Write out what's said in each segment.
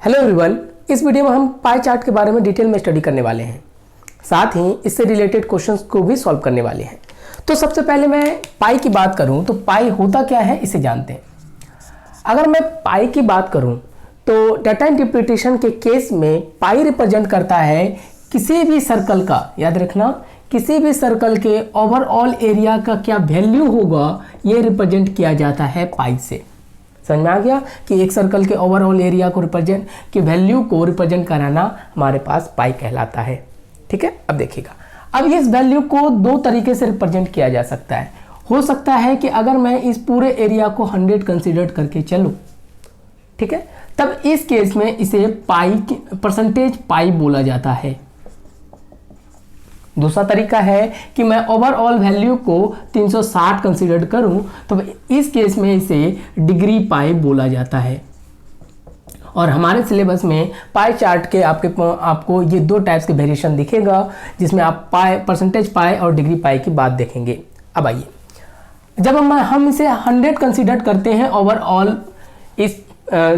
Hello everyone, इस video में हम पाई चार्ट के बारे में डिटेल में स्टडी करने वाले हैं, साथ ही इससे रिलेटेड क्वेश्चंस को भी सॉल्व करने वाले हैं। तो सबसे पहले मैं पाई की बात करूं तो पाई होता क्या है इसे जानते हैं। अगर मैं पाई की बात करूं तो डाटा इंटरप्रिटेशन के केस में पाई रिप्रेजेंट करता है किसी भी सर्कल का, याद रखना, किसी भी सर्कल के ओवरऑल एरिया का क्या वैल्यू होगा ये रिप्रेजेंट किया जाता है पाई से। समझ में आ गया कि एक सर्कल के ओवरऑल एरिया को रिप्रेजेंट की वैल्यू को रिप्रेजेंट कराना हमारे पास पाई कहलाता है। ठीक है, अब देखिएगा, अब इस वैल्यू को दो तरीके से रिप्रेजेंट किया जा सकता है। हो सकता है कि अगर मैं इस पूरे एरिया को 100 कंसीडर करके चलूं, ठीक है, तब इस केस में इसे पाई परसेंटेज पाई बोला जाता है। दूसरा तरीका है कि मैं ओवरऑल वैल्यू को 360 कंसीडर करूं तो इस केस में इसे डिग्री पाई बोला जाता है। और हमारे सिलेबस में पाई चार्ट के आपको ये दो टाइप्स के वेरिएशन दिखेगा, जिसमें आप पाई परसेंटेज पाई और डिग्री पाई की बात देखेंगे। अब आइए, जब हम इसे 100 कंसीडर करते हैं ओवरऑल इस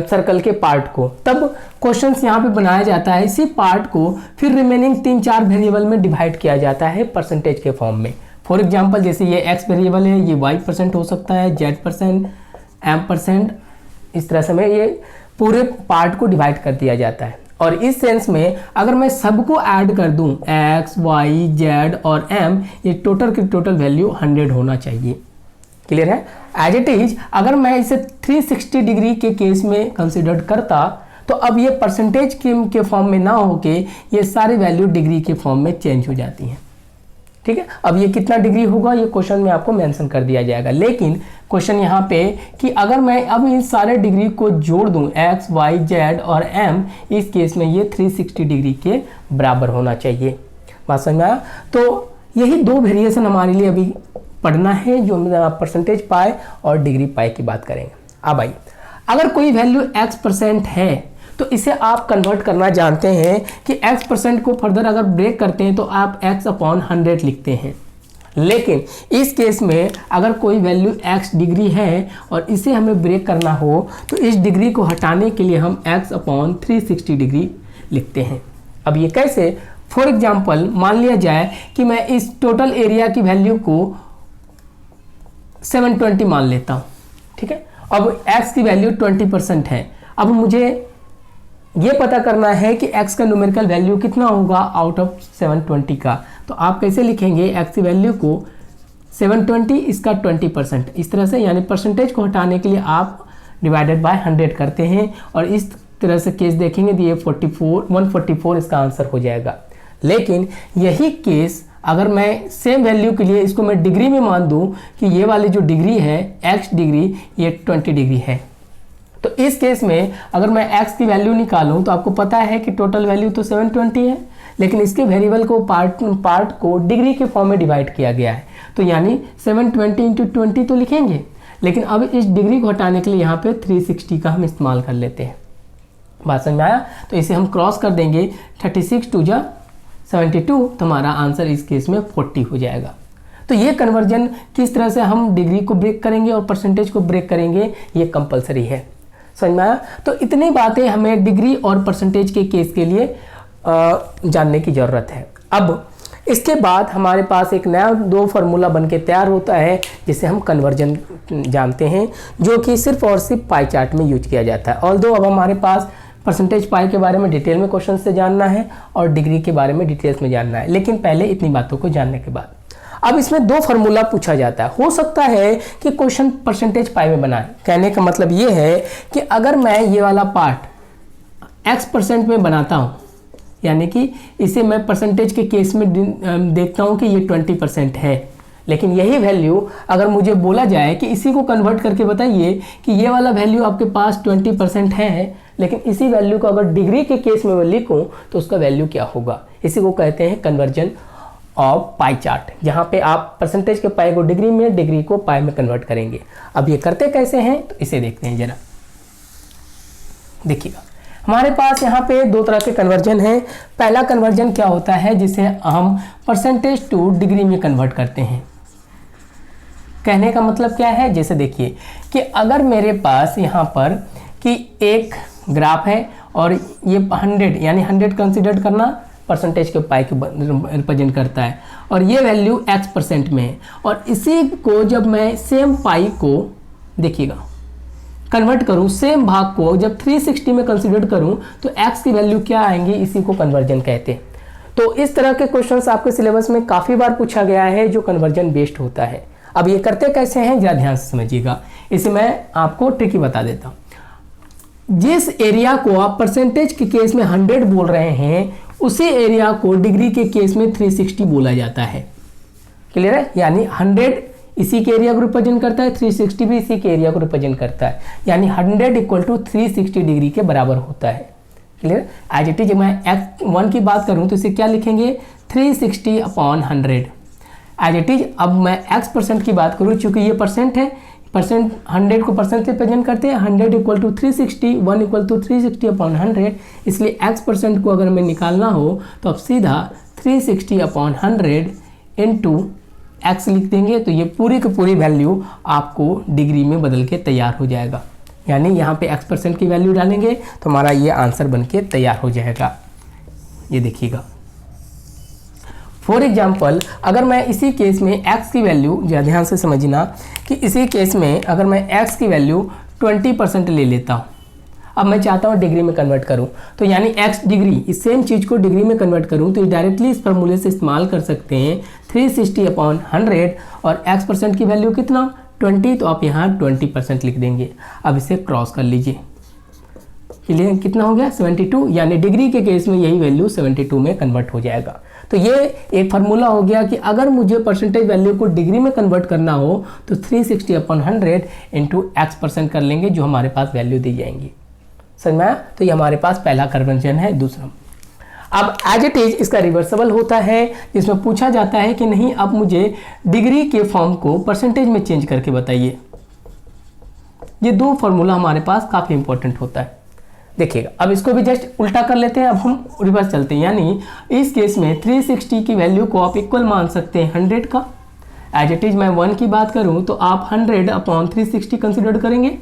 सर्कल के पार्ट को, तब क्वेश्चंस यहाँ पे बनाया जाता है। इसी पार्ट को फिर रिमेनिंग 3-4 वेरिएबल में डिवाइड किया जाता है परसेंटेज के फॉर्म में। फॉर एग्जांपल, जैसे ये x वेरिएबल है, ये y% हो सकता है, z%, m%, इस तरह से मैं ये पूरे पार्ट को डिवाइड कर दिया जाता है। और इस सेंस में अगर मैं सबको ऐड कर दूं, x, y, z और m, ये टोटल की टोटल वैल्यू 100 होना चाहिए। क्लियर है? एज इट इज अगर मैं इसे 360 डिग्री के केस में कंसिडर करता तो अब ये परसेंटेज के फॉर्म में ना होके ये सारी वैल्यू डिग्री के फॉर्म में चेंज हो जाती हैं। ठीक है, अब ये कितना डिग्री होगा ये क्वेश्चन में आपको मेंशन कर दिया जाएगा। लेकिन क्वेश्चन यहाँ पे कि अगर मैं अब इन सारे डिग्री को जोड़ दूं, x, y, z और m, इस केस में ये 360 डिग्री के बराबर होना चाहिए। बात समझ में आया? तो यही दो वेरिएशन हमारे लिए अभी पढ़ना है, जो परसेंटेज पाई और डिग्री पाई की बात करेंगे। अब आइए, अगर कोई वैल्यू x% है तो इसे आप कन्वर्ट करना जानते हैं कि x% को फर्दर अगर ब्रेक करते हैं तो आप x/100 लिखते हैं। लेकिन इस केस में अगर कोई वैल्यू x डिग्री है और इसे हमें ब्रेक करना हो तो इस डिग्री को हटाने के लिए हम x/360 डिग्री लिखते हैं। अब ये कैसे? फॉर एग्जाम्पल, मान लिया जाए कि मैं इस टोटल एरिया की वैल्यू को 720 मान लेता हूँ। ठीक है, अब x की वैल्यू 20% है। अब मुझे ये पता करना है कि x का न्यूमेरिकल वैल्यू कितना होगा आउट ऑफ 720 का। तो आप कैसे लिखेंगे? x की वैल्यू को 720 इसका 20%, इस तरह से, यानी परसेंटेज को हटाने के लिए आप डिवाइडेड बाय 100 करते हैं और इस तरह से केस देखेंगे तो ये 144 इसका आंसर हो जाएगा। लेकिन यही केस अगर मैं सेम वैल्यू के लिए इसको मैं डिग्री में मान दूं कि ये वाली जो डिग्री है x डिग्री, ये 20 डिग्री है, तो इस केस में अगर मैं x की वैल्यू निकालूं तो आपको पता है कि टोटल वैल्यू तो 720 है, लेकिन इसके वेरिएबल को पार्ट को डिग्री के फॉर्म में डिवाइड किया गया है, तो यानी 720 × 20 तो लिखेंगे। लेकिन अब इस डिग्री को हटाने के लिए यहाँ पे 360 का हम इस्तेमाल कर लेते हैं। बात समझ में आया? तो इसे हम क्रॉस कर देंगे, 36 2 जा 72, तो हमारा आंसर इस केस में 40 हो जाएगा। तो ये कन्वर्जन किस तरह से हम डिग्री को ब्रेक करेंगे और परसेंटेज को ब्रेक करेंगे, ये कंपलसरी है। समझ में आया? तो इतनी बातें हमें डिग्री और परसेंटेज के केस के लिए जानने की ज़रूरत है। अब इसके बाद हमारे पास एक नया दो फार्मूला बन के तैयार होता है जिसे हम कन्वर्जन जानते हैं, जो कि सिर्फ और सिर्फ पाई चार्ट में यूज किया जाता है। ऑल्दो अब हमारे पास परसेंटेज पाई के बारे में डिटेल में क्वेश्चन से जानना है और डिग्री के बारे में डिटेल्स में जानना है, लेकिन पहले इतनी बातों को जानने के बाद अब इसमें दो फार्मूला पूछा जाता है। हो सकता है कि क्वेश्चन परसेंटेज पाई में बनाए। कहने का मतलब ये है कि अगर मैं ये वाला पार्ट x% में बनाता हूँ, यानी कि इसे मैं परसेंटेज के केस में देखता हूँ कि ये 20% है, लेकिन यही वैल्यू अगर मुझे बोला जाए कि इसी को कन्वर्ट करके बताइए कि ये वाला वैल्यू आपके पास 20% है, लेकिन इसी वैल्यू को अगर डिग्री के केस में मैं लिखूं तो उसका वैल्यू क्या होगा, इसी को कहते हैं कन्वर्जन ऑफ पाई चार्ट, जहां पे आप परसेंटेज के पाई को डिग्री में, डिग्री को पाई में कन्वर्ट करेंगे। अब ये करते कैसे हैं तो इसे देखते हैं जरा। देखिएगा, हमारे पास यहाँ पे दो तरह के कन्वर्जन है। पहला कन्वर्जन क्या होता है, जिसे हम परसेंटेज टू डिग्री में कन्वर्ट करते हैं। कहने का मतलब क्या है, जैसे देखिए कि अगर मेरे पास यहाँ पर कि एक ग्राफ है और ये 100 यानी 100 कंसिडर करना परसेंटेज के पाई को रिप्रेजेंट करता है, और ये वैल्यू x% में है। और इसी को जब मैं सेम पाई को देखिएगा कन्वर्ट करूं, सेम भाग को जब 360 में कंसिडर करूं तो x की वैल्यू क्या आएंगी, इसी को कन्वर्जन कहते हैं। तो इस तरह के क्वेश्चंस आपके सिलेबस में काफ़ी बार पूछा गया है जो कन्वर्जन बेस्ड होता है। अब ये करते कैसे हैं जरा ध्यान से समझिएगा, इसे मैं आपको ट्रिकी बता देता हूँ। जिस एरिया को आप परसेंटेज के केस में 100 बोल रहे हैं, उसी एरिया को डिग्री के केस में 360 बोला जाता है। क्लियर है? यानी 100 इसी के एरिया को रिप्रेजेंट करता है, 360 भी इसी के एरिया को रिप्रेजेंट करता है, यानी 100 इक्वल टू 360 डिग्री के बराबर होता है। क्लियर? एज इट इज मैं x1 की बात करूं तो इसे क्या लिखेंगे, 360 अपॉन 100 एज इट इज। अब मैं x% की बात करूं, चूंकि ये परसेंट है, परसेंट 100 को परसेंट से रिप्रेजेंट करते हैं, 100 equal to 360, 1 equal to 360 upon 100, इसलिए x% को अगर मैं निकालना हो तो अब सीधा 360 अपॉन 100 इंटू x लिख देंगे, तो ये पूरी की पूरी वैल्यू आपको डिग्री में बदल के तैयार हो जाएगा। यानी यहाँ पे x% की वैल्यू डालेंगे तो हमारा ये आंसर बन के तैयार हो जाएगा। ये देखिएगा, फॉर एग्जाम्पल अगर मैं इसी केस में x की वैल्यू, ध्यान से समझना कि इसी केस में अगर मैं x की वैल्यू 20% ले लेता हूँ, अब मैं चाहता हूँ डिग्री में कन्वर्ट करूँ, तो यानी x डिग्री, इस सेम चीज़ को डिग्री में कन्वर्ट करूँ तो डायरेक्टली इस फॉर्मूले से इस्तेमाल कर सकते हैं 360 अपॉन 100 और x% की वैल्यू कितना 20, तो आप यहाँ 20% लिख देंगे। अब इसे क्रॉस कर लीजिए, क्लियर? कितना हो गया 72, यानी डिग्री के केस में यही वैल्यू 72 में कन्वर्ट हो जाएगा। तो ये एक फार्मूला हो गया कि अगर मुझे परसेंटेज वैल्यू को डिग्री में कन्वर्ट करना हो तो 360 अपॉन 100 इंटू x% कर लेंगे, जो हमारे पास वैल्यू दी जाएंगी। समझ में आया? तो ये हमारे पास पहला कन्वर्जन है। दूसरा, अब एज इट इज इसका रिवर्सिबल होता है, जिसमें पूछा जाता है कि नहीं अब मुझे डिग्री के फॉर्म को परसेंटेज में चेंज करके बताइए। ये दो फार्मूला हमारे पास काफ़ी इंपॉर्टेंट होता है। देखिएगा, अब इसको भी जस्ट उल्टा कर लेते हैं, अब हम रिवर्स चलते हैं। यानी इस केस में 360 की वैल्यू को आप इक्वल मान सकते हैं 100 का। एज इट इज मैं 1 की बात करूं तो आप 100 अपॉन 360 कंसिडर करेंगे।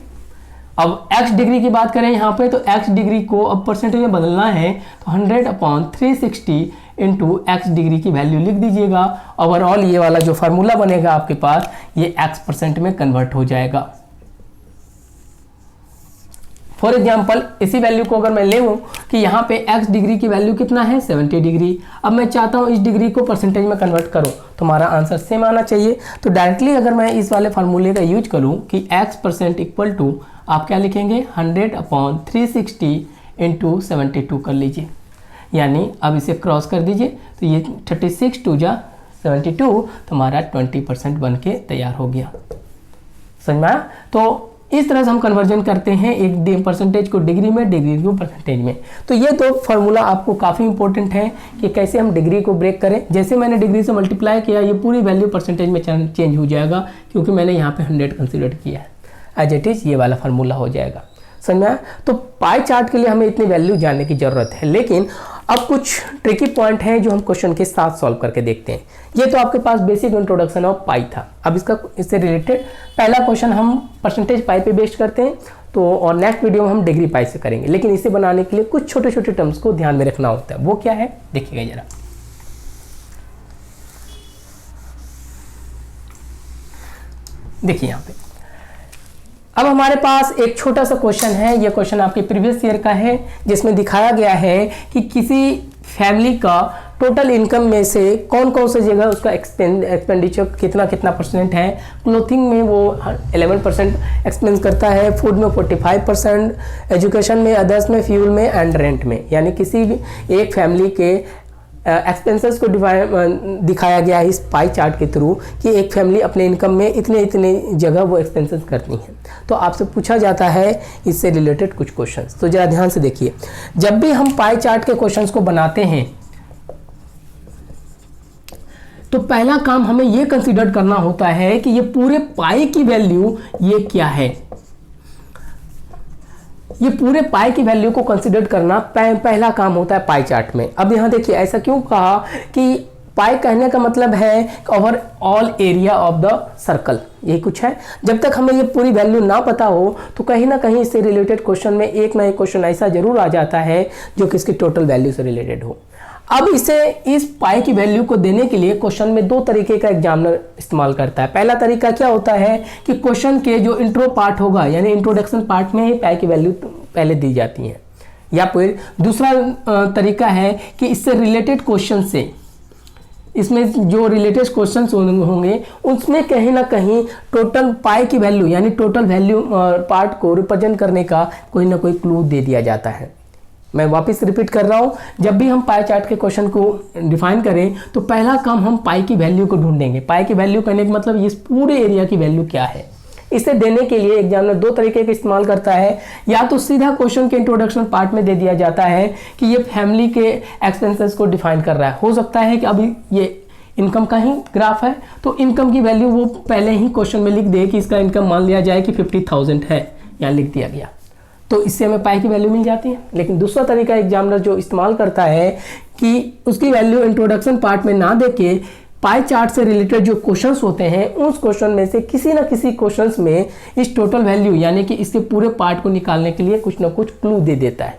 अब x डिग्री की बात करें यहाँ पे, तो x डिग्री को अब परसेंटेज में बदलना है तो 100 अपॉन 360 इंटू x डिग्री की वैल्यू लिख दीजिएगा। ओवरऑल ये वाला जो फार्मूला बनेगा आपके पास, ये x% में कन्वर्ट हो जाएगा। फॉर एग्जाम्पल इसी वैल्यू को अगर मैं ले लूँ कि यहाँ पे x डिग्री की वैल्यू कितना है 70 डिग्री, अब मैं चाहता हूँ इस डिग्री को परसेंटेज में कन्वर्ट करूँ, तो हमारा आंसर सेम आना चाहिए। तो डायरेक्टली अगर मैं इस वाले फार्मूले का यूज करूँ कि x% इक्वल टू, आप क्या लिखेंगे 100 अपॉन 360 इंटू 72 कर लीजिए। यानी अब इसे क्रॉस कर दीजिए तो ये 36 टू जा 72, तो हमारा 20% बन के तैयार हो गया। समझ में आया? तो इस तरह से हम कन्वर्जन करते हैं एक परसेंटेज को डिग्री में, डिग्री को परसेंटेज में। तो ये दो फार्मूला आपको काफ़ी इंपॉर्टेंट है कि कैसे हम डिग्री को ब्रेक करें। जैसे मैंने डिग्री से मल्टीप्लाई किया, ये पूरी वैल्यू परसेंटेज में चेंज हो जाएगा, क्योंकि मैंने यहाँ पे 100 कंसिडर किया है। एज इट इज ये वाला फार्मूला हो जाएगा। समझ में आया? तो पाई चार्ट के लिए हमें इतनी वैल्यू जानने की ज़रूरत है, लेकिन अब कुछ ट्रिकी पॉइंट हैं जो हम क्वेश्चन के साथ सॉल्व करके देखते हैं। ये तो आपके पास बेसिक इंट्रोडक्शन ऑफ पाई था। अब इससे रिलेटेड पहला क्वेश्चन हम परसेंटेज पाई पे बेस्ड करते हैं, तो और नेक्स्ट वीडियो में हम डिग्री पाई से करेंगे। लेकिन इसे बनाने के लिए कुछ छोटे छोटे टर्म्स को ध्यान में रखना होता है। वो क्या है देखिएगा जरा। देखिए यहाँ पे अब हमारे पास एक छोटा सा क्वेश्चन है। ये क्वेश्चन आपके प्रीवियस ईयर का है, जिसमें दिखाया गया है कि किसी फैमिली का टोटल इनकम में से कौन कौन सी जगह उसका एक्सपेंडिचर कितना कितना परसेंट है। क्लोथिंग में वो 11% एक्सपेंस करता है, फूड में 45%, एजुकेशन में, अदर्स में, फ्यूल में एंड रेंट में। यानी किसी भी एक फैमिली के एक्सपेंसेस को दिखाया गया है इस पाई चार्ट के थ्रू कि एक फैमिली अपने इनकम में इतने इतने जगह वो एक्सपेंसेस करती है। तो आपसे पूछा जाता है इससे रिलेटेड कुछ क्वेश्चंस। तो जरा ध्यान से देखिए, जब भी हम पाई चार्ट के क्वेश्चंस को बनाते हैं तो पहला काम हमें ये कंसीडर करना होता है कि ये पूरे पाई की वैल्यू ये क्या है। ये पूरे पाई की वैल्यू को कंसीडर करना पहला काम होता है पाई चार्ट में। अब यहाँ देखिए ऐसा क्यों कहा कि पाई कहने का मतलब है over all area of the circle, यही कुछ है। जब तक हमें ये पूरी वैल्यू ना पता हो तो कहीं ना कहीं इससे रिलेटेड क्वेश्चन में एक ना एक क्वेश्चन ऐसा जरूर आ जाता है जो कि इसकी टोटल वैल्यू से रिलेटेड हो। अब इस पाई की वैल्यू को देने के लिए क्वेश्चन में दो तरीके का एग्जामिनर इस्तेमाल करता है। पहला तरीका क्या होता है कि क्वेश्चन के जो इंट्रो पार्ट होगा यानी इंट्रोडक्शन पार्ट में ही पाई की वैल्यू पहले दी जाती है, या फिर दूसरा तरीका है कि इससे रिलेटेड क्वेश्चन से, इसमें जो रिलेटेड क्वेश्चन होंगे उसमें कहीं ना कहीं टोटल पाई की वैल्यू यानी टोटल वैल्यू पार्ट को रिप्रेजेंट करने का कोई ना कोई क्लू दे दिया जाता है। मैं वापस रिपीट कर रहा हूँ, जब भी हम पाई चार्ट के क्वेश्चन को डिफाइन करें तो पहला काम हम पाई की वैल्यू को ढूंढेंगे। पाई की वैल्यू कहने का मतलब इस पूरे एरिया की वैल्यू क्या है। इसे देने के लिए एग्जामिनर दो तरीके का इस्तेमाल करता है, या तो सीधा क्वेश्चन के इंट्रोडक्शन पार्ट में दे दिया जाता है कि ये फैमिली के एक्सपेंसेस को डिफाइन कर रहा है। हो सकता है कि अभी ये इनकम का ही ग्राफ है तो इनकम की वैल्यू वो पहले ही क्वेश्चन में लिख दे कि इसका इनकम मान लिया जाए कि 50,000 है, यहाँ लिख दिया गया, तो इससे हमें पाई की वैल्यू मिल जाती है। लेकिन दूसरा तरीका एग्जामिनर जो इस्तेमाल करता है कि उसकी वैल्यू इंट्रोडक्शन पार्ट में ना देके पाई चार्ट से रिलेटेड जो क्वेश्चंस होते हैं उस क्वेश्चन में से किसी ना किसी क्वेश्चंस में इस टोटल वैल्यू यानी कि इसके पूरे पार्ट को निकालने के लिए कुछ ना कुछ क्लू दे देता है।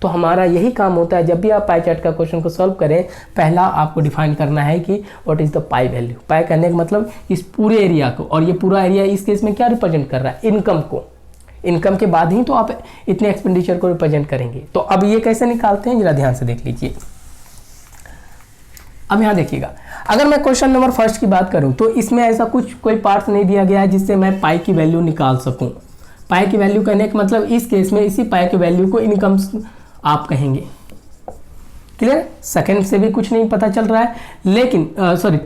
तो हमारा यही काम होता है, जब भी आप पाई चार्ट का क्वेश्चन को सॉल्व करें पहला आपको डिफाइन करना है कि what is the pie value. Pie कहने का मतलब इस पूरे एरिया को, और ये पूरा एरिया इस केस में क्या रिप्रेजेंट कर रहा है, इनकम को। इनकम के बाद ही तो आप इतने एक्सपेंडिचर को रिप्रेजेंट करेंगे। तो अब ये कैसे निकालते हैं जरा ध्यान से देख लीजिए। अब यहाँ देखिएगा, अगर मैं क्वेश्चन नंबर फर्स्ट की बात करूं तो इसमें ऐसा कुछ कोई पार्ट्स नहीं दिया गया है जिससे मैं पाई की वैल्यू निकाल सकूं। पाई की वैल्यू कहने का मतलब इस केस में इसी पाई की वैल्यू को इनकम आप कहेंगे। क्लियर? सेकंड से भी कुछ नहीं पता चल रहा है, लेकिन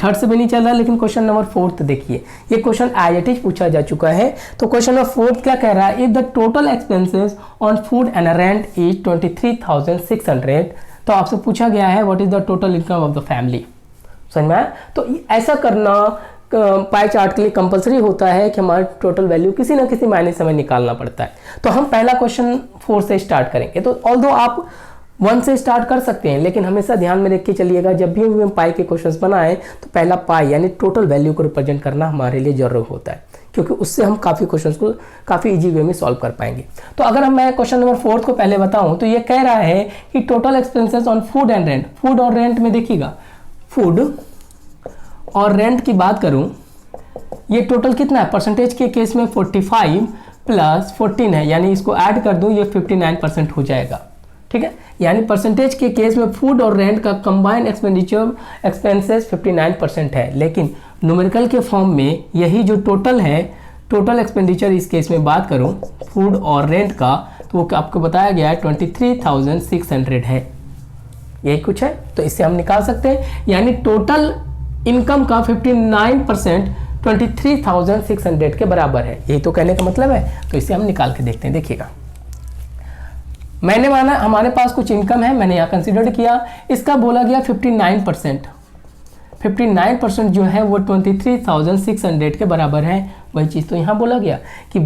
थर्ड से भी नहीं चल रहा है, लेकिन क्वेश्चन नंबर फोर्थ देखिए, ये क्वेश्चन एज इट इज पूछा जा चुका है। तो क्वेश्चन नंबर फोर्थ क्या कह रहा है, if the total expenses on food and rent is 23,600, तो आपसे पूछा गया है what is the total income of the family. समझ में आया? तो ऐसा करना पाई चार्ट के लिए कंपलसरी होता है कि हमारा टोटल वैल्यू किसी ना किसी मायने से हमें निकालना पड़ता है। तो हम पहला क्वेश्चन 4 से स्टार्ट करेंगे। तो ऑल्दो आप 1 से स्टार्ट कर सकते हैं, लेकिन हमेशा ध्यान में रख के चलिएगा जब भी हम पाई के क्वेश्चंस बनाएं तो पहला पाई यानी टोटल वैल्यू को रिप्रेजेंट करना हमारे लिए जरूरी होता है, क्योंकि उससे हम काफ़ी क्वेश्चंस को काफ़ी इजी वे में सॉल्व कर पाएंगे। तो अगर मैं क्वेश्चन नंबर 4 को पहले बताऊं तो ये कह रहा है कि total expenses on food and rent. Food और रेंट में देखिएगा, फूड और रेंट की बात करूं, ये टोटल कितना है, परसेंटेज के केस में 45 प्लस 14 है, यानी इसको ऐड कर दूं ये 59% हो जाएगा। ठीक है, यानी परसेंटेज के केस में फूड और रेंट का कंबाइंड एक्सपेंसेस 59% है, लेकिन न्यूमेरिकल के फॉर्म में यही जो टोटल है, टोटल एक्सपेंडिचर इस केस में बात करूं फूड और रेंट का, तो वो आपको बताया गया है 23,600 है। यही कुछ है, तो इससे हम निकाल सकते हैं, यानी टोटल इनकम का 59% 23,600 के बराबर है। यही तो कहने का मतलब है। तो इसे हम निकाल के देखते हैं। देखिएगा, मैंने माना हमारे पास कुछ इनकम है, मैंने यहाँ कंसिडर किया, इसका बोला गया 59% जो है वो 23,600 के बराबर है। वही चीज़ तो यहाँ बोला गया कि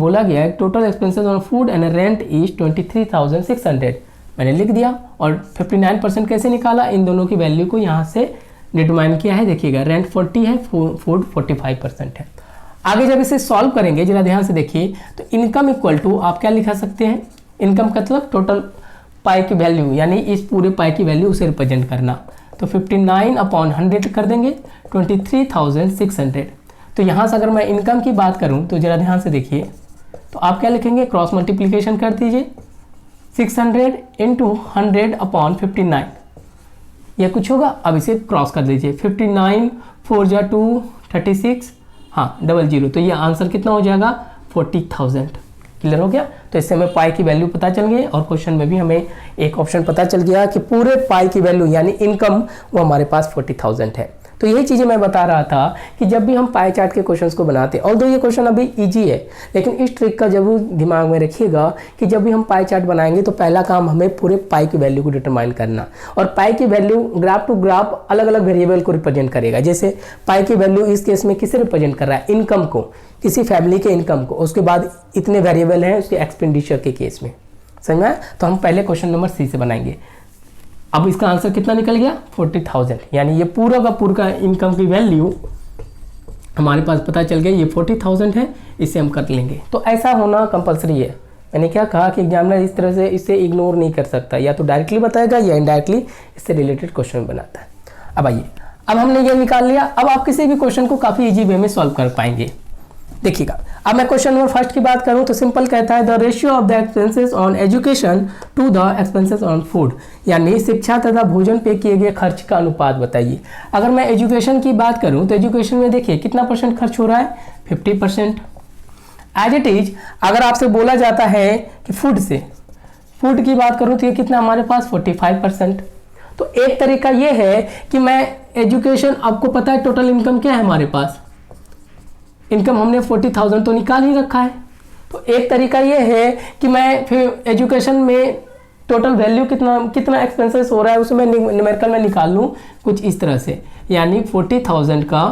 total expenses on food and rent is 23,600। मैंने लिख दिया और 59% कैसे निकाला, इन दोनों की वैल्यू को यहाँ से डिटरमाइन किया है। देखिएगा, रेंट 40 है, फूड 45% है। आगे जब इसे सॉल्व करेंगे जरा ध्यान से देखिए, तो इनकम इक्वल टू आप क्या लिखा सकते हैं, इनकम का मतलब टोटल पाई की वैल्यू, यानी इस पूरे पाई की वैल्यू उसे रिप्रेजेंट करना। तो 59/100 कर देंगे 23,600। तो यहाँ से अगर मैं इनकम की बात करूँ तो जरा ध्यान से देखिए, तो आप क्या लिखेंगे, क्रॉस मल्टीप्लिकेशन कर दीजिए, 600 × 100/59, यह कुछ होगा। अब इसे क्रॉस कर दीजिए, 59 4 × 2 36, हाँ 00, तो ये आंसर कितना हो जाएगा 40,000। क्लियर हो गया? तो इससे हमें पाई की वैल्यू पता चल गई, और क्वेश्चन में भी हमें एक ऑप्शन पता चल गया कि पूरे पाई की वैल्यू यानी इनकम वो हमारे पास 40,000 है। तो यही चीज़ें मैं बता रहा था कि जब भी हम पाई चार्ट के क्वेश्चंस को बनाते हैं, ऑल्दो ये क्वेश्चन अभी इजी है, लेकिन इस ट्रिक का जरूर दिमाग में रखिएगा कि जब भी हम पाई चार्ट बनाएंगे तो पहला काम हमें पूरे पाई की वैल्यू को डिटरमाइन करना। और पाई की वैल्यू ग्राफ टू ग्राफ अलग अलग वेरिएबल को रिप्रेजेंट करेगा। जैसे पाई की वैल्यू इस केस में किसे रिप्रेजेंट कर रहा है, इनकम को, किसी फैमिली के इनकम को। उसके बाद इतने वेरिएबल हैं उसके एक्सपेंडिचर के केस में। समझ में? तो हम पहले क्वेश्चन नंबर सी से बनाएंगे। अब इसका आंसर कितना निकल गया 40,000, यानी ये पूरा का पूरा इनकम की वैल्यू हमारे पास पता चल गया, ये 40,000 है, इसे हम कर लेंगे। तो ऐसा होना कंपलसरी है। मैंने क्या कहा कि एग्जामिनर इस तरह से इसे इग्नोर नहीं कर सकता, या तो डायरेक्टली बताएगा या इनडायरेक्टली इससे रिलेटेड क्वेश्चन बनाता है। अब आइए, अब हमने ये निकाल लिया, अब आप किसी भी क्वेश्चन को काफ़ी इजी वे में सॉल्व कर पाएंगे। देखिएगा, अब मैं क्वेश्चन नंबर फर्स्ट की बात करूं तो सिंपल कहता है the ratio of the expenses on education to the expenses on food, यानी शिक्षा तथा भोजन पे किए गए खर्च का अनुपात बताइए। अगर मैं एजुकेशन की बात करूं तो एजुकेशन में देखिए कितना परसेंट खर्च हो रहा है, 50%। एज इट इज अगर आपसे बोला जाता है कि फूड की बात करूं तो ये कितना हमारे पास 45%। तो एक तरीका ये है कि मैं एजुकेशन, आपको पता है टोटल इनकम क्या है हमारे पास, इनकम हमने 40,000 तो निकाल ही रखा है। तो एक तरीका ये है कि मैं फिर एजुकेशन में टोटल वैल्यू कितना एक्सपेंसेस हो रहा है उसे मैं न्यूमेरिकल में निकाल लूँ कुछ इस तरह से, यानी 40,000 का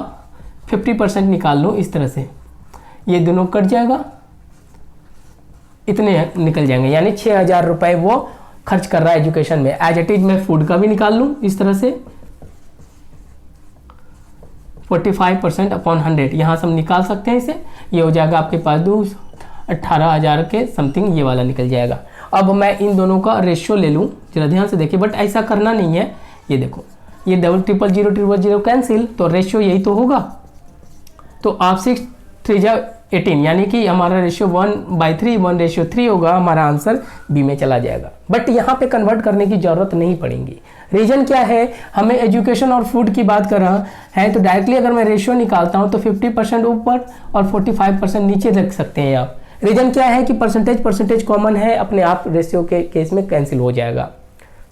50% निकाल लूँ इस तरह से, ये दोनों कट जाएगा, इतने निकल जाएंगे, यानी 6,000 रुपये वो खर्च कर रहा है एजुकेशन में। एज इट इज मैं फूड का भी निकाल लूँ इस तरह से, 45% अपॉन 100, यहाँ से हम निकाल सकते हैं इसे, ये हो जाएगा आपके पास 18,000 के समथिंग, ये वाला निकल जाएगा। अब मैं इन दोनों का रेशियो ले लूँ, जरा ध्यान से देखिए, बट ऐसा करना नहीं है। ये देखो, ये 000000 कैंसिल, तो रेशियो यही तो होगा। तो आप 6 3 18, यानी कि हमारा रेशियो 1/3 1:3 होगा, हमारा आंसर बी में चला जाएगा। बट यहाँ पे कन्वर्ट करने की ज़रूरत नहीं पड़ेगी। रीजन क्या है, हमें एजुकेशन और फूड की बात कर रहा है, तो डायरेक्टली अगर मैं रेशियो निकालता हूँ तो 50% ऊपर और 45% नीचे रख सकते हैं आप। रीजन क्या है कि परसेंटेज कॉमन है, अपने आप रेशियो के केस में कैंसिल हो जाएगा।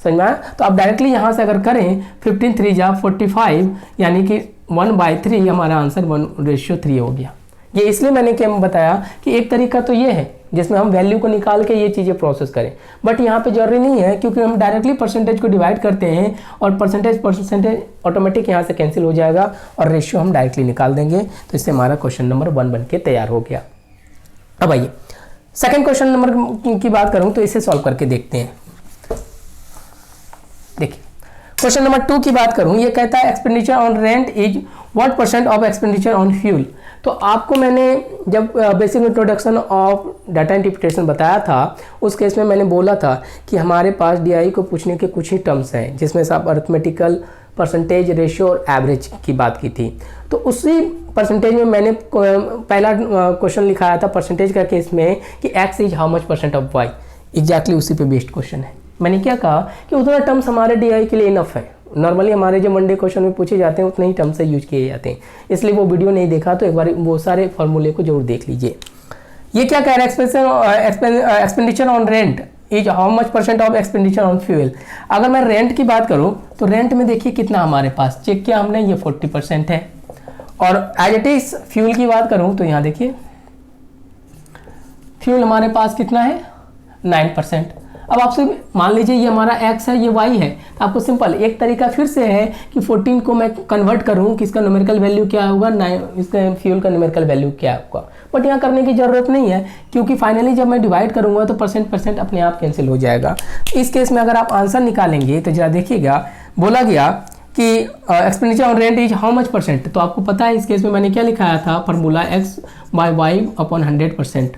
समझ में आया? तो आप डायरेक्टली यहाँ से अगर करें 15 3 45, यानी कि 1/3 हमारा आंसर 1:3 हो गया। ये इसलिए मैंने क्या बताया कि एक तरीका तो ये है जिसमें हम वैल्यू को निकाल के ये चीज़ें प्रोसेस करें, बट यहाँ पे जरूरी नहीं है, क्योंकि हम डायरेक्टली परसेंटेज को डिवाइड करते हैं और परसेंटेज ऑटोमेटिक यहाँ से कैंसिल हो जाएगा और रेशियो हम डायरेक्टली निकाल देंगे। तो इससे हमारा क्वेश्चन नंबर 1 बन के तैयार हो गया। अब आइए सेकेंड क्वेश्चन नंबर की बात करूँ तो इसे सॉल्व करके देखते हैं। देखिए क्वेश्चन नंबर 2 की बात करूँ, ये कहता है expenditure on rent is what % of expenditure on fuel. तो आपको मैंने जब basic introduction of data interpretation बताया था, उस केस में मैंने बोला था कि हमारे पास डीआई को पूछने के कुछ ही टर्म्स हैं, जिसमें से आप अरिथमेटिकल, परसेंटेज, रेशियो और एवरेज की बात की थी। तो उसी परसेंटेज में मैंने पहला क्वेश्चन लिखाया था परसेंटेज का केस में कि X is how much % of Y. Exactly उसी पे बेस्ड क्वेश्चन है। मैंने क्या कहा कि उतना टर्म्स हमारे डीआई के लिए इनफ है। नॉर्मली हमारे जो मंडे क्वेश्चन में पूछे जाते हैं उतने ही टर्म से यूज किए जाते हैं, इसलिए वो वीडियो नहीं देखा तो एक बार वो सारे फॉर्मूले को जरूर देख लीजिए। ये क्या कह रहा है, expenditure on rent is how much % of expenditure on fuel. अगर मैं रेंट की बात करूं तो रेंट में देखिए कितना हमारे पास चेक किया हमने, ये 40% है। और एज इट इज फ्यूल की बात करूं तो यहाँ देखिए फ्यूल हमारे पास कितना है 9%। अब आपसे मान लीजिए ये हमारा x है, ये y है, तो आपको सिंपल एक तरीका फिर से है कि 14 को मैं कन्वर्ट करूं कि इसका न्यूमेरिकल वैल्यू क्या होगा, इसका फ्यूल का न्यूमेरिकल वैल्यू क्या होगा। बट यहाँ करने की ज़रूरत नहीं है, क्योंकि फाइनली जब मैं डिवाइड करूंगा तो % अपने आप कैंसिल हो जाएगा। इस केस में अगर आप आंसर निकालेंगे तो जरा देखिएगा, बोला गया कि expenditure on rent is how much %। तो आपको पता है इस केस में मैंने क्या लिखाया था, फार्मूला x/y अपॉन 100%,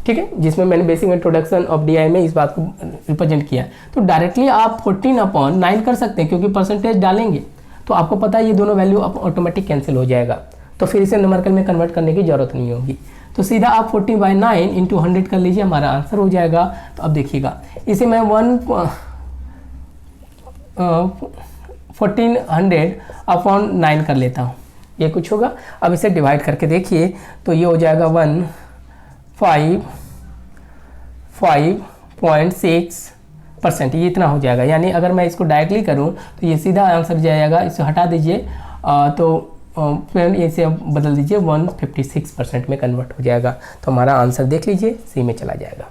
ठीक है, जिसमें मैंने बेसिक इंट्रोडक्शन ऑफ डीआई में इस बात को रिप्रेजेंट किया। तो डायरेक्टली आप 14/9 कर सकते हैं, क्योंकि परसेंटेज डालेंगे तो आपको पता है ये दोनों वैल्यू ऑटोमेटिक कैंसिल हो जाएगा, तो फिर इसे न्यूमेरिकल में कन्वर्ट करने की जरूरत नहीं होगी। तो सीधा आप 14/9 × 100 कर लीजिए, हमारा आंसर हो जाएगा। तो अब देखिएगा इसे मैं 1400/9 कर लेता हूँ, ये कुछ होगा। अब इसे डिवाइड करके देखिए तो ये हो जाएगा 155.6%, ये इतना हो जाएगा। यानी अगर मैं इसको डायरेक्टली करूं तो ये सीधा आंसर जाएगा, इसे हटा दीजिए तो फिर इसे बदल दीजिए 156% में कन्वर्ट हो जाएगा। तो हमारा आंसर देख लीजिए सी में चला जाएगा।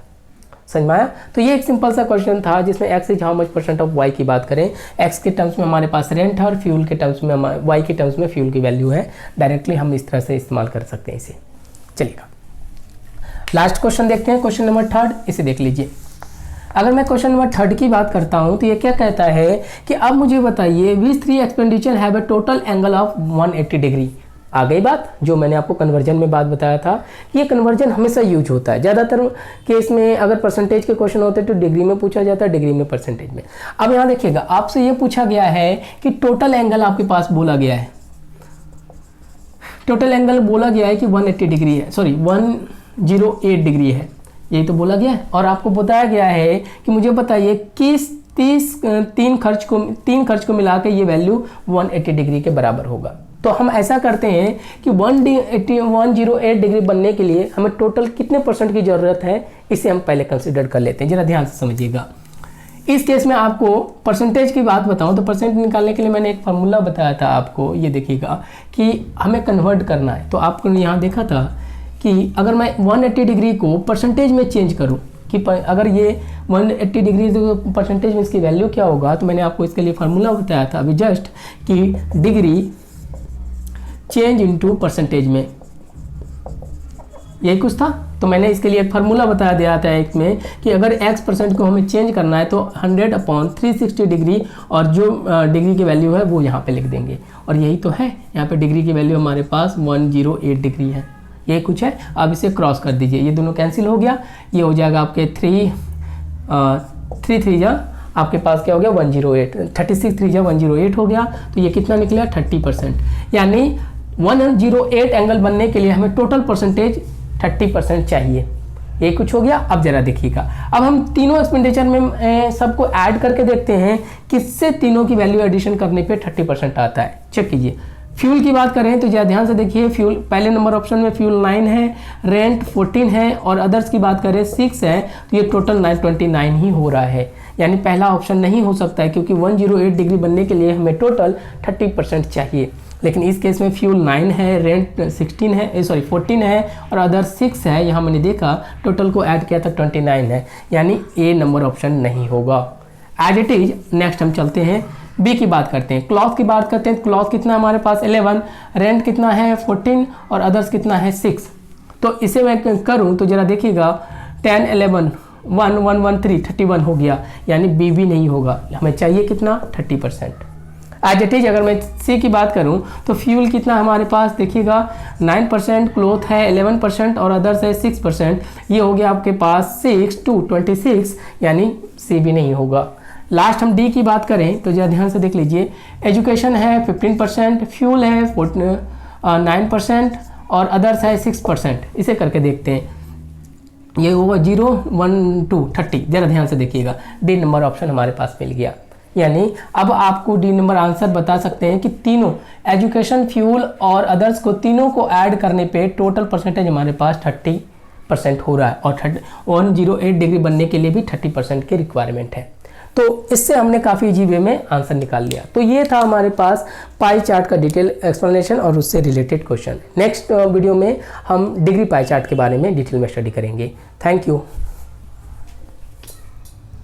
समझ में आया? तो ये एक सिंपल सा क्वेश्चन था जिसमें X is how much % of Y की बात करें। एक्स के टर्म्स में हमारे पास रेंट है और फ्यूल के टर्म्स में वाई के टर्म्स में फ्यूल की वैल्यू है। डायरेक्टली हम इस तरह से इस्तेमाल कर सकते हैं इसे। चलिएगा लास्ट क्वेश्चन देखते हैं, क्वेश्चन नंबर 3, इसे देख लीजिए। अगर मैं क्वेश्चन नंबर 3 की बात करता हूं तो ये क्या कहता है कि अब मुझे बताइए which 3 expenditure have a total angle of 180 degree. आ गई बात जो मैंने आपको कन्वर्जन में बात बताया था कि ये कन्वर्जन हमेशा यूज होता है। ज़्यादातर केस में अगर परसेंटेज के क्वेश्चन होते हैं तो डिग्री में पूछा जाता है, डिग्री में परसेंटेज में। अब यहाँ देखिएगा आपसे ये पूछा गया है कि टोटल एंगल आपके पास बोला गया है, टोटल एंगल बोला गया है कि 180 डिग्री है, सॉरी 108 डिग्री है, यही तो बोला गया है। और आपको बताया गया है कि मुझे बताइए किस तीन खर्च को मिला के ये वैल्यू 180 डिग्री के बराबर होगा। तो हम ऐसा करते हैं कि 108 डिग्री बनने के लिए हमें टोटल कितने परसेंट की ज़रूरत है इसे हम पहले कंसिडर कर लेते हैं। जरा ध्यान से समझिएगा। इस केस में आपको परसेंटेज की बात बताऊं तो परसेंट निकालने के लिए मैंने एक फार्मूला बताया था आपको, ये देखिएगा कि हमें कन्वर्ट करना है। तो आपको यहाँ देखा था कि अगर मैं 180 डिग्री को परसेंटेज में चेंज करूँ कि अगर ये 180 डिग्री तो परसेंटेज में इसकी वैल्यू क्या होगा, तो मैंने आपको इसके लिए फार्मूला बताया था अभी जस्ट कि डिग्री चेंज इनटू परसेंटेज में, यही कुछ था। तो मैंने इसके लिए एक फार्मूला बता दिया था एक में कि अगर x% को हमें चेंज करना है तो 100/360 डिग्री और जो डिग्री की वैल्यू है वो यहाँ पे लिख देंगे। और यही तो है, यहाँ पे डिग्री की वैल्यू हमारे पास 108 डिग्री है, ये कुछ है। अब इसे क्रॉस कर दीजिए, ये दोनों कैंसिल हो गया, ये हो जाएगा आपके 3 जा आपके पास क्या हो गया 108, 36 3 जा 108 हो गया। तो ये कितना निकला 30%, यानी 108 एंगल बनने के लिए हमें टोटल परसेंटेज 30% चाहिए, ये कुछ हो गया। अब जरा देखिएगा, अब हम तीनों एक्सपेंडिचर में सबको ऐड करके देखते हैं किससे तीनों की वैल्यू एडिशन करने पे 30% आता है। चेक कीजिए। फ्यूल की बात करें तो जरा ध्यान से देखिए, फ्यूल पहले नंबर ऑप्शन में फ्यूल 9 है, रेंट 14 है और अदर्स की बात करें 6 है, तो ये टोटल 929 ही हो रहा है। यानी पहला ऑप्शन नहीं हो सकता है क्योंकि 108 डिग्री बनने के लिए हमें टोटल 30% चाहिए। लेकिन इस केस में फ्यूल 9 है, रेंट 14 है और अदर 6 है, यहाँ मैंने देखा टोटल को ऐड किया था 29 है, यानी ए नंबर ऑप्शन नहीं होगा। एज इट इज नेक्स्ट हम चलते हैं बी की बात करते हैं, क्लॉथ की बात करते हैं। क्लॉथ कितना है हमारे पास 11, रेंट कितना है 14 और अदर्स कितना है 6। तो इसे मैं करूँ तो जरा देखिएगा 10 11 1 1 1 3 31 हो गया, यानी बी भी नहीं होगा, हमें चाहिए कितना 30%। एज इट इज अगर मैं सी की बात करूं तो फ्यूल कितना हमारे पास देखिएगा 9%, क्लोथ है 11% और अदर्स है 6%, ये हो गया आपके पास 6 2 26, यानी सी भी नहीं होगा। लास्ट हम डी की बात करें तो जरा ध्यान से देख लीजिए, एजुकेशन है 15%, फ्यूल है 9% और अदर्स है 6%। इसे करके देखते हैं, ये होगा 0 1 2 30। जरा ध्यान से देखिएगा, डी नंबर ऑप्शन हमारे पास मिल गया। यानी अब आपको डी नंबर आंसर बता सकते हैं कि तीनों एजुकेशन, फ्यूल और अदर्स को तीनों को ऐड करने पे टोटल परसेंटेज हमारे पास 30% हो रहा है और 108 डिग्री बनने के लिए भी 30% की रिक्वायरमेंट है। तो इससे हमने काफ़ी इजी वे में आंसर निकाल लिया। तो ये था हमारे पास पाई चार्ट का डिटेल एक्सप्लेनेशन और उससे रिलेटेड क्वेश्चन। नेक्स्ट वीडियो में हम डिग्री पाई चार्ट के बारे में डिटेल में स्टडी करेंगे। Thank you.